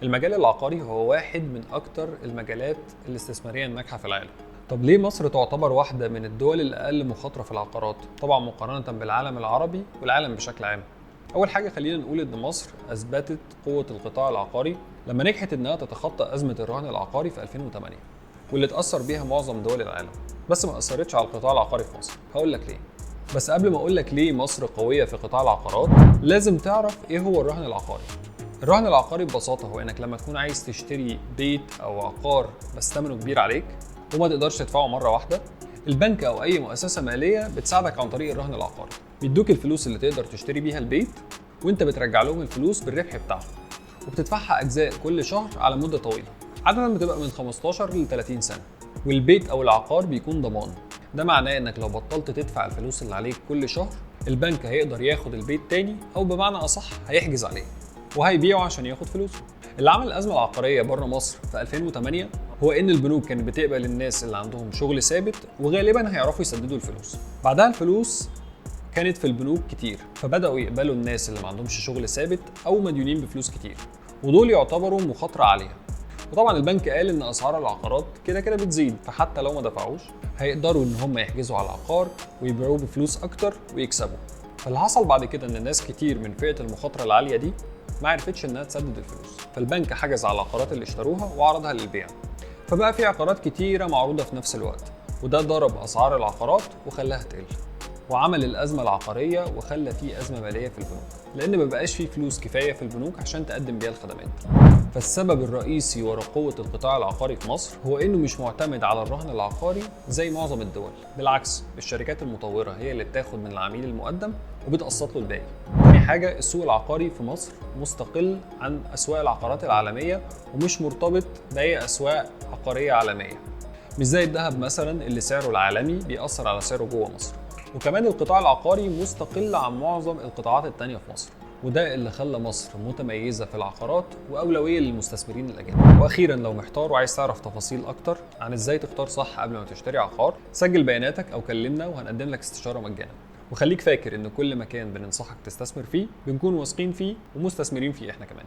المجال العقاري هو واحد من أكتر المجالات الاستثمارية الناجحة في العالم. طب ليه مصر تعتبر واحدة من الدول الأقل مخاطرة في العقارات؟ طبعا مقارنة بالعالم العربي والعالم بشكل عام. أول حاجة خلينا نقول إن مصر أثبتت قوة القطاع العقاري لما نجحت إنها تتخطى أزمة الرهن العقاري في 2008 واللي اتأثر بيها معظم دول العالم، بس ما أثرتش على القطاع العقاري في مصر. هقول لك ليه. بس قبل ما أقول لك ليه مصر قوية في قطاع العقارات، لازم تعرف إيه هو الرهن العقاري. الرهن العقاري ببساطة هو إنك لما تكون عايز تشتري بيت أو عقار بس ثمنه كبير عليك وما تقدرش تدفعه مرة واحدة، البنك أو أي مؤسسة مالية بتساعدك عن طريق الرهن العقاري. بيدوك الفلوس اللي تقدر تشتري بيها البيت، وأنت بترجع لهم الفلوس بالربح بتاعهم، وبتدفعها أجزاء كل شهر على مدة طويلة، عادة بتبقى من 15 ل 30 سنة. والبيت أو العقار بيكون ضمان. ده معناه إنك لو بطلت تدفع الفلوس اللي عليك كل شهر، البنك هيقدر ياخد البيت تاني، أو بمعنى أصح هيحجز عليه وهيبيعه عشان ياخد فلوسه. اللي عمل الأزمة العقارية بره مصر في 2008 هو إن البنوك كانت بتقبل الناس اللي عندهم شغل ثابت وغالبا هيعرفوا يسددوا الفلوس. بعدها الفلوس كانت في البنوك كتير، فبدأوا يقبلوا الناس اللي ما عندهمش شغل ثابت أو مديونين بفلوس كتير، ودول يعتبروا مخاطرة عالية. وطبعا البنك قال إن أسعار العقارات كده كده بتزيد، فحتى لو ما دفعوش هيقدروا إن هم يحجزوا على العقار ويبيعوه بفلوس أكتر ويكسبوا. فاللي حصل بعد كده إن ناس كتير من فئة المخاطرة العالية دي ما عرفتش انها تسدد الفلوس، فالبنك حجز على العقارات اللي اشتروها وعرضها للبيع، فبقى في عقارات كتيره معروضه في نفس الوقت، وده ضرب اسعار العقارات وخلاها تقل، وعمل الازمه العقاريه وخلى في ازمه ماليه في البنوك، لان ما بقاش في فلوس كفايه في البنوك عشان تقدم بيها الخدمات. فالسبب الرئيسي ورا قوه القطاع العقاري في مصر هو انه مش معتمد على الرهن العقاري زي معظم الدول، بالعكس الشركات المطوره هي اللي بتاخد من العميل المقدم وبتقسط له الباقي. تاني حاجه، السوق العقاري في مصر مستقل عن اسواق العقارات العالميه ومش مرتبط باي اسواق عقاريه عالميه، مش زي الذهب مثلا اللي سعره العالمي بيأثر على سعره جوه مصر. وكمان القطاع العقاري مستقل عن معظم القطاعات التانية في مصر، وده اللي خلى مصر متميزة في العقارات وأولوية للمستثمرين الأجانب. وأخيرا، لو محتار وعايز تعرف تفاصيل أكتر عن إزاي تختار صح قبل ما تشتري عقار، سجل بياناتك أو كلمنا وهنقدم لك استشارة مجانا. وخليك فاكر إن كل مكان بننصحك تستثمر فيه بنكون واثقين فيه ومستثمرين فيه إحنا كمان.